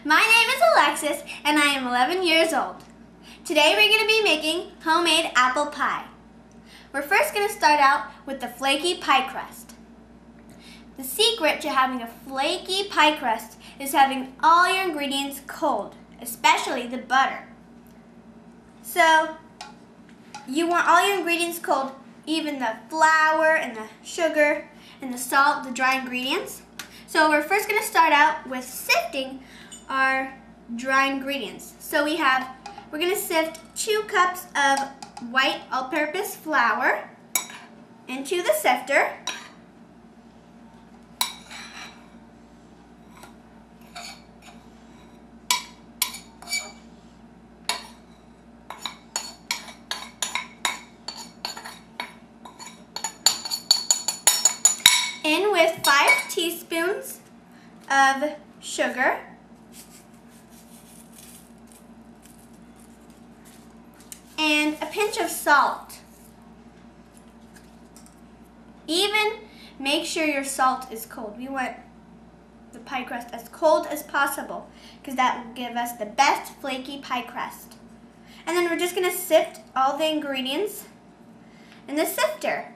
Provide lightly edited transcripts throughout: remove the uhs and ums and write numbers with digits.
My name is Alexis and I am 11 years old. Today we're going to be making homemade apple pie. We're first going to start out with the flaky pie crust. The secret to having a flaky pie crust is having all your ingredients cold, especially the butter. So you want all your ingredients cold, even the flour and the sugar and the salt, the dry ingredients. So we're first going to start out with sifting our dry ingredients. So we're going to sift 2 cups of white all-purpose flour into the sifter. In with 5 teaspoons of sugar, and a pinch of salt. Even make sure your salt is cold. We want the pie crust as cold as possible because that will give us the best flaky pie crust. And then we're just going to sift all the ingredients in the sifter.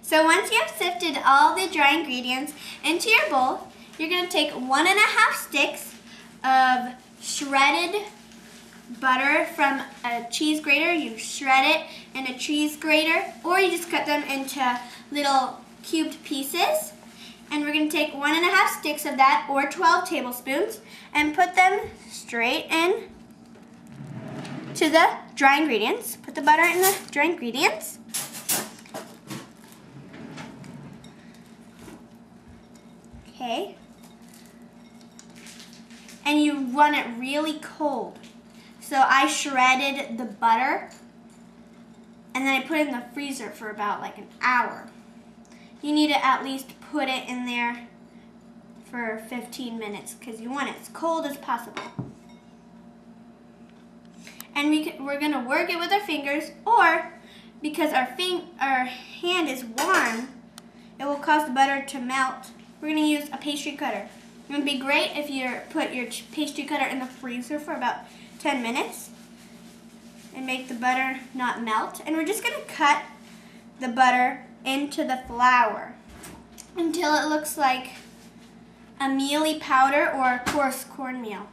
So once you have sifted all the dry ingredients into your bowl, you're going to take 1½ sticks of shredded butter from a cheese grater. You shred it in a cheese grater, or you just cut them into little cubed pieces. And we're going to take 1½ sticks of that, or 12 tablespoons, and put them straight in to the dry ingredients. Put the butter in the dry ingredients. Okay, and you want it really cold. So I shredded the butter and then I put it in the freezer for about like an hour. You need to at least put it in there for 15 minutes because you want it as cold as possible. And we're going to work it with our fingers, or because our hand is warm, it will cause the butter to melt. We're going to use a pastry cutter. It would be great if you put your pastry cutter in the freezer for about 10 minutes and make the butter not melt. And we're just going to cut the butter into the flour until it looks like a mealy powder or a coarse cornmeal.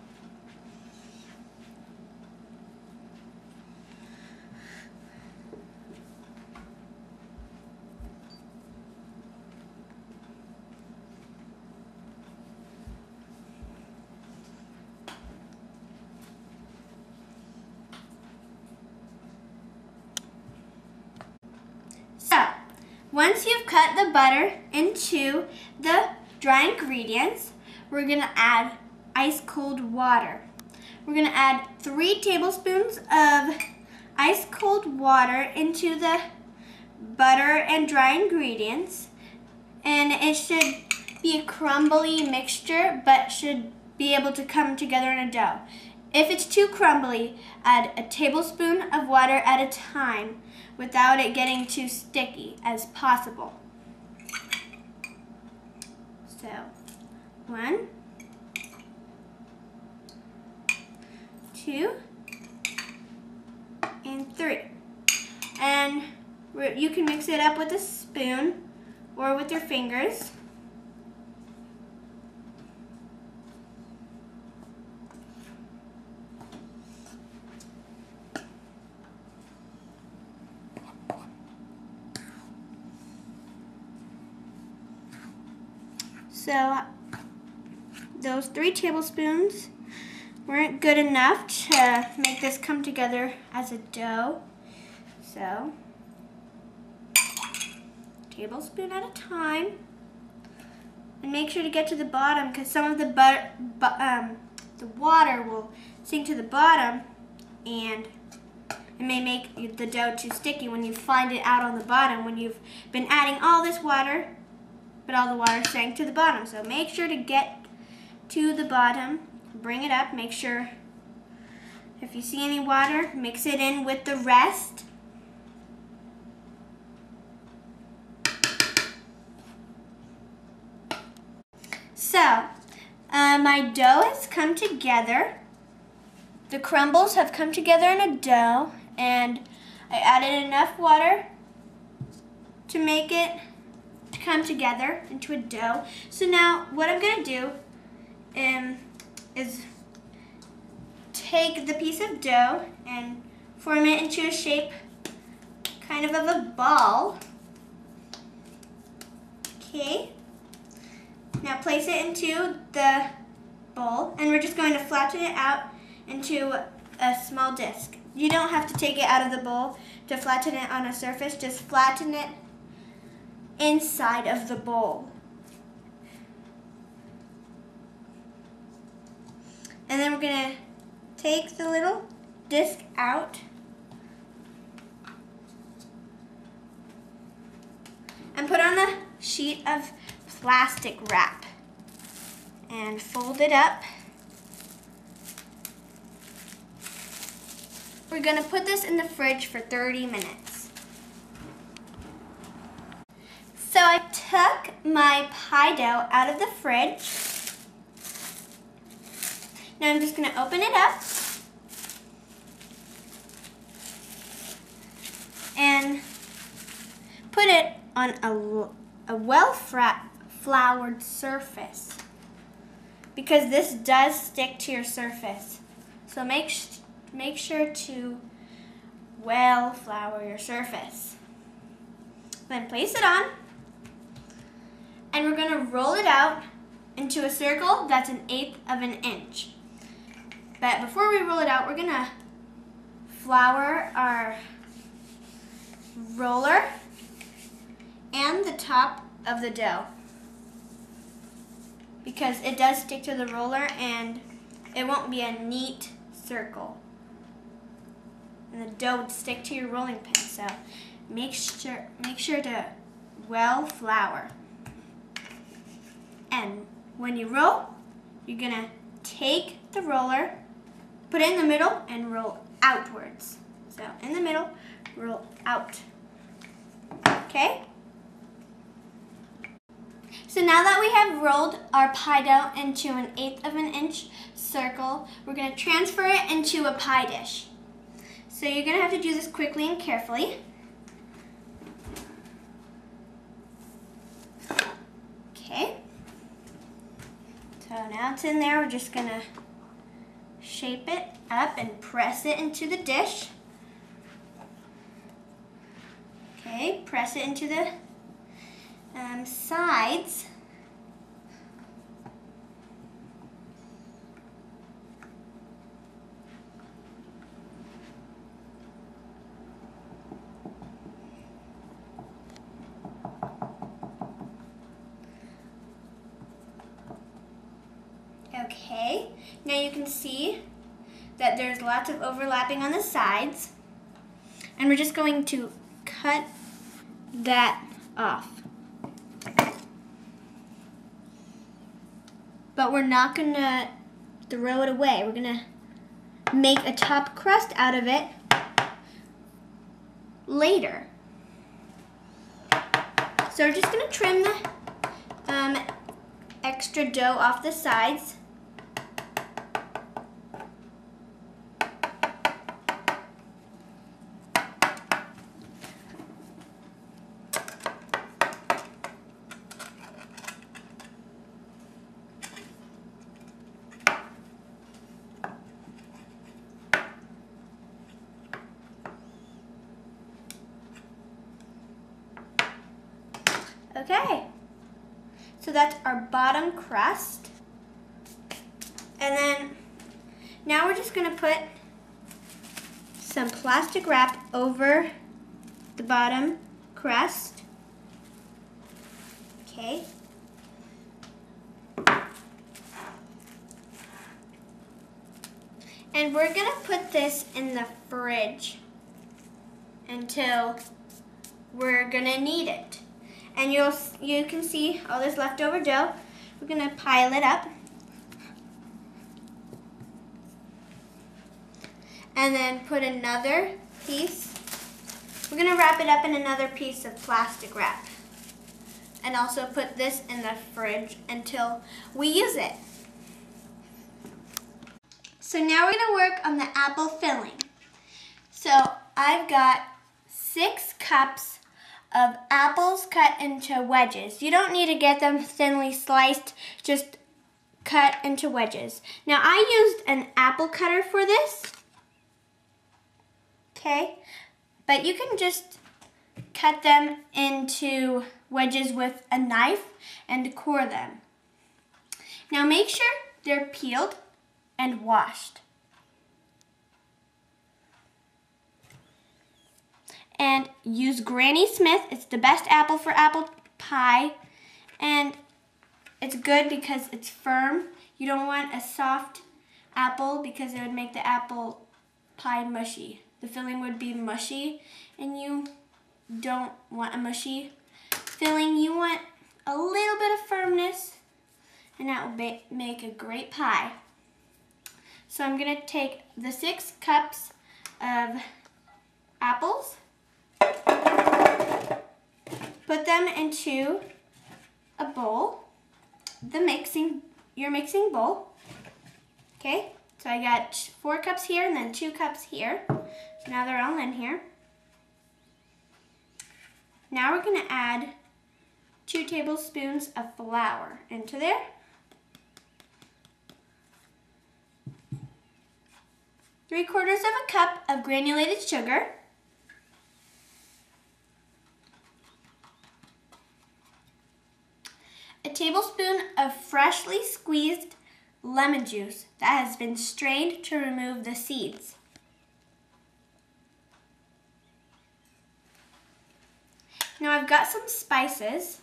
So, once you've cut the butter into the dry ingredients, we're going to add ice cold water. We're going to add 3 tablespoons of ice cold water into the butter and dry ingredients. And it should be a crumbly mixture, but should be able to come together in a dough. If it's too crumbly, add a tablespoon of water at a time without it getting too sticky as possible. So, 1, 2, and 3. And you can mix it up with a spoon or with your fingers. So those 3 tablespoons weren't good enough to make this come together as a dough. So tablespoon at a time. And make sure to get to the bottom because some of the the water will sink to the bottom and it may make the dough too sticky when you find it out on the bottom when you've been adding all this water, but all the water sank to the bottom. So make sure to get to the bottom, bring it up, make sure if you see any water, mix it in with the rest. So, my dough has come together. The crumbles have come together in a dough, and I added enough water to make it come together into a dough. So now what I'm going to do is take the piece of dough and form it into a shape kind of a ball. Okay. Now place it into the bowl, and we're just going to flatten it out into a small disc. You don't have to take it out of the bowl to flatten it on a surface, just flatten it inside of the bowl. And then we're going to take the little disc out and put on a sheet of plastic wrap and fold it up. We're going to put this in the fridge for 30 minutes. So I took my pie dough out of the fridge. Now I'm just going to open it up and put it on a well-floured surface, because this does stick to your surface. So make sure to well flour your surface. Then place it on, and we're going to roll it out into a circle that's 1/8 of an inch. But before we roll it out, we're going to flour our roller and the top of the dough, because it does stick to the roller and it won't be a neat circle. And the dough would stick to your rolling pin, so make sure to well flour. And when you roll, you're gonna take the roller, put it in the middle, and roll outwards. So in the middle, roll out. Okay? So now that we have rolled our pie dough into 1/8 of an inch circle, we're going to transfer it into a pie dish. So you're going to have to do this quickly and carefully. Okay. So now it's in there, we're just going to shape it up and press it into the dish. Okay, press it into the sides. Okay, now you can see that there's lots of overlapping on the sides, and we're just going to cut that off. But we're not going to throw it away. We're going to make a top crust out of it later. So we're just going to trim the extra dough off the sides. Okay, so that's our bottom crust. And then now we're just going to put some plastic wrap over the bottom crust. Okay. And we're gonna put this in the fridge until we're gonna need it. And you can see all this leftover dough. We're gonna pile it up. And then put another piece. We're gonna wrap it up in another piece of plastic wrap. And also put this in the fridge until we use it. So now we're gonna work on the apple filling. So I've got 6 cups of apples cut into wedges. You don't need to get them thinly sliced, just cut into wedges. Now I used an apple cutter for this, okay? But you can just cut them into wedges with a knife and core them. Now make sure they're peeled and washed. And use Granny Smith. It's the best apple for apple pie. And it's good because it's firm. You don't want a soft apple because it would make the apple pie mushy. The filling would be mushy, and you don't want a mushy filling. You want a little bit of firmness, and that will make a great pie. So I'm going to take the 6 cups of apples, put them into a bowl, your mixing bowl. Okay, so I got 4 cups here and then 2 cups here. So now they're all in here. Now we're going to add 2 tablespoons of flour into there. Three-quarters of a cup of granulated sugar. A tablespoon of freshly squeezed lemon juice that has been strained to remove the seeds. Now I've got some spices.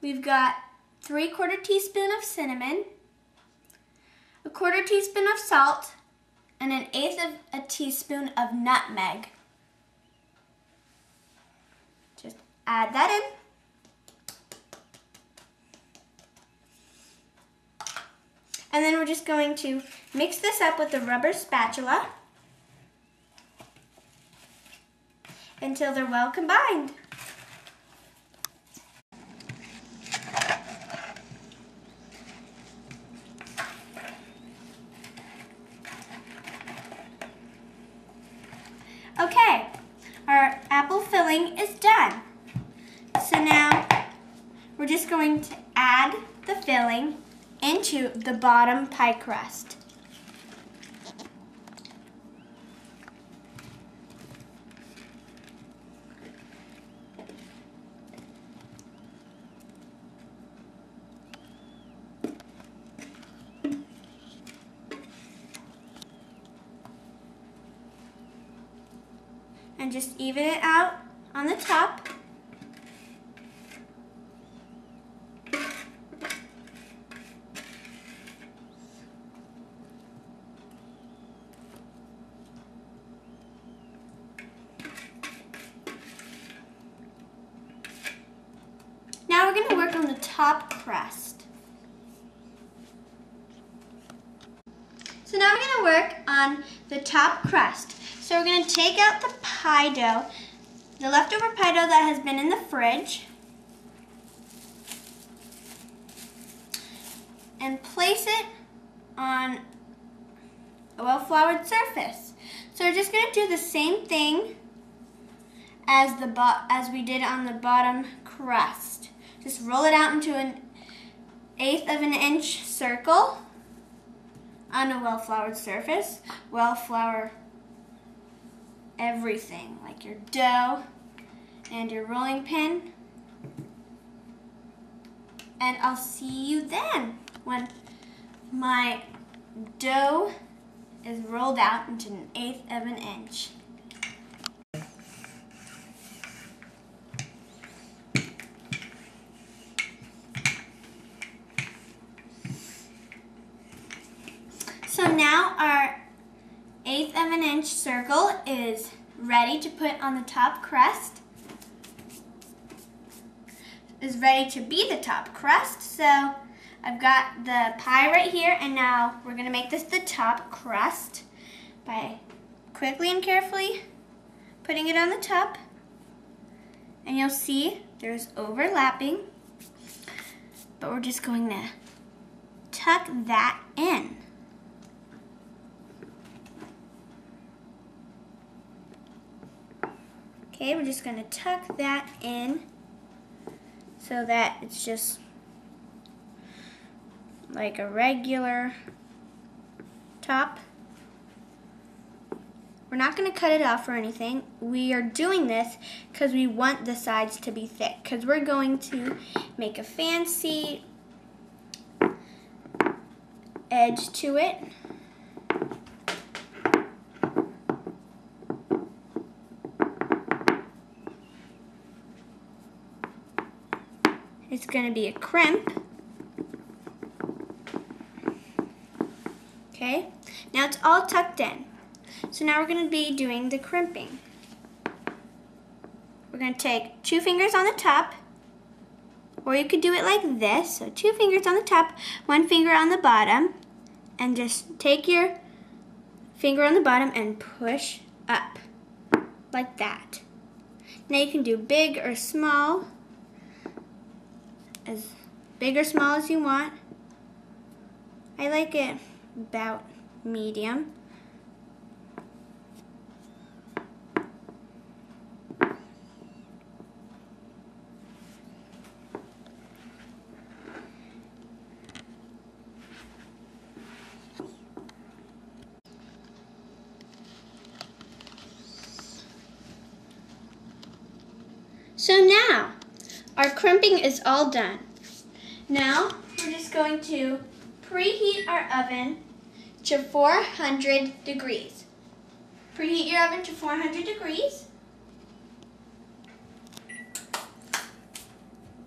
We've got 3/4 teaspoon of cinnamon, a 1/4 teaspoon of salt, and 1/8 of a teaspoon of nutmeg. Just add that in. And then we're just going to mix this up with the rubber spatula until they're well combined. Okay, our apple filling is done. So now we're just going to add the filling into the bottom pie crust. And just even it out on the top. Now we're going to work on the top crust. So now we're going to work on the top crust. So we're going to take out the pie dough, the leftover pie dough that has been in the fridge, and place it on a well-floured surface. So we're just going to do the same thing as we did on the bottom crust. Just roll it out into 1/8 of an inch circle on a well-floured surface. Well-flour everything, like your dough and your rolling pin. And I'll see you then when my dough is rolled out into 1/8 of an inch. now our 1/8 of an inch circle is ready to put on the top crust. Is ready to be the top crust. So I've got the pie right here, and now we're gonna make this the top crust by quickly and carefully putting it on the top. And you'll see there's overlapping, but we're just going to tuck that in. Okay, we're just going to tuck that in so that it's just like a regular top. We're not going to cut it off or anything. We are doing this because we want the sides to be thick, because we're going to make a fancy edge to it. It's going to be a crimp. Okay, now it's all tucked in. So now we're going to be doing the crimping. We're going to take 2 fingers on the top, or you could do it like this. So 2 fingers on the top, 1 finger on the bottom, and just take your finger on the bottom and push up like that. Now you can do big or small, as big or small as you want. I like it about medium. So now, our crimping is all done. Now, we're just going to preheat our oven to 400 degrees. Preheat your oven to 400 degrees.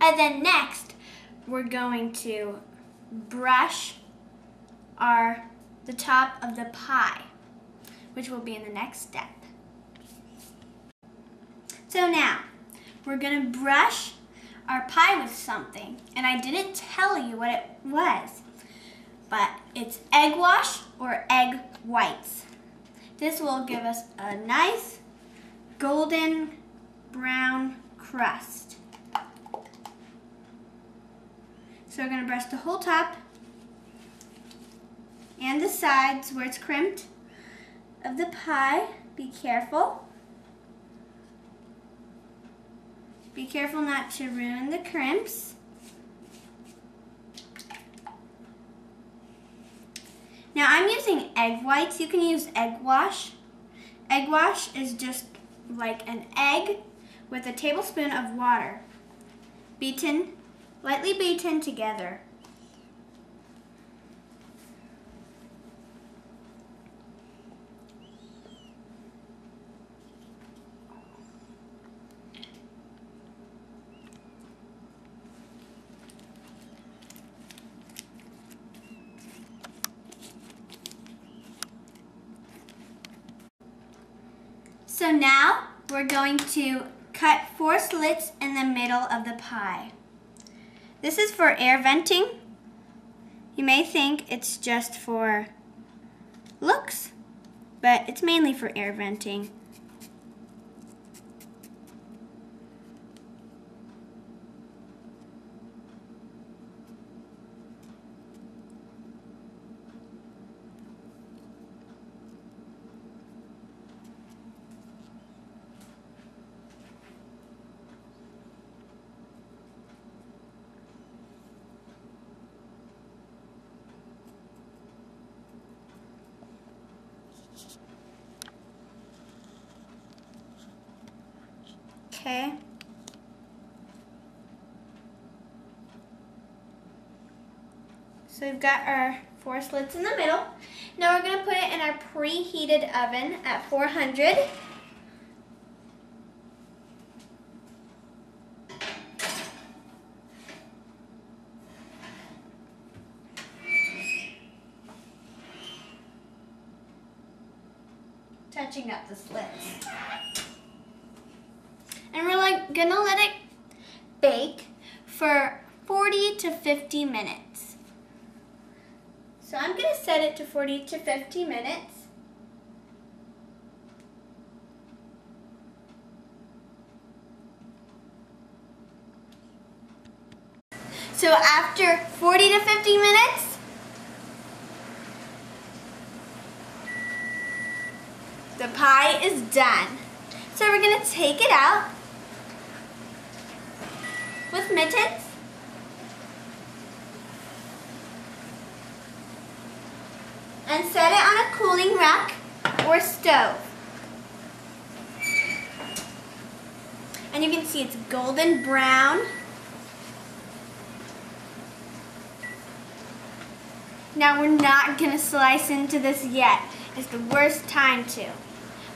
And then next, we're going to brush the top of the pie, which will be in the next step. So now, we're going to brush our pie with something, and I didn't tell you what it was, but it's egg wash or egg whites. This will give us a nice golden brown crust. So we're going to brush the whole top and the sides where it's crimped of the pie. Be careful. Be careful not to ruin the crimps. Now I'm using egg whites. You can use egg wash. Egg wash is just like an egg with a tablespoon of water, lightly beaten together. So now we're going to cut 4 slits in the middle of the pie. This is for air venting. You may think it's just for looks, but it's mainly for air venting. Okay. So we've got our 4 slits in the middle. Now we're going to put it in our preheated oven at 400. touching up the slits. And we're gonna let it bake for 40 to 50 minutes. So I'm gonna set it to 40 to 50 minutes. So after 40 to 50 minutes, the pie is done. So we're gonna take it out with mittens. And set it on a cooling rack or stove. And you can see it's golden brown. Now we're not gonna slice into this yet. It's the worst time to.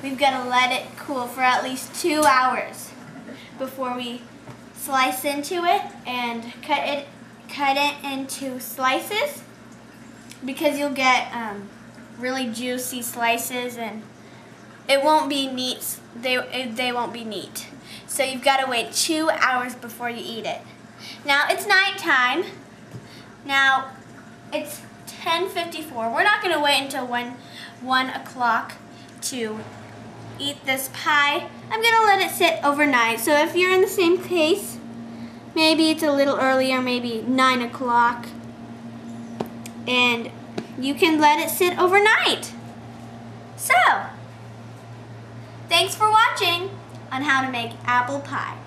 We've gotta let it cool for at least 2 hours before we slice into it and cut it into slices, because you'll get really juicy slices and it won't be neat. They won't be neat. So you've got to wait 2 hours before you eat it. Now it's nighttime. Now it's 10:54. We're not going to wait until 1 o'clock to eat this pie. I'm going to let it sit overnight. So if you're in the same place, maybe it's a little earlier, maybe 9 o'clock. And you can let it sit overnight. So, thanks for watching on how to make apple pie.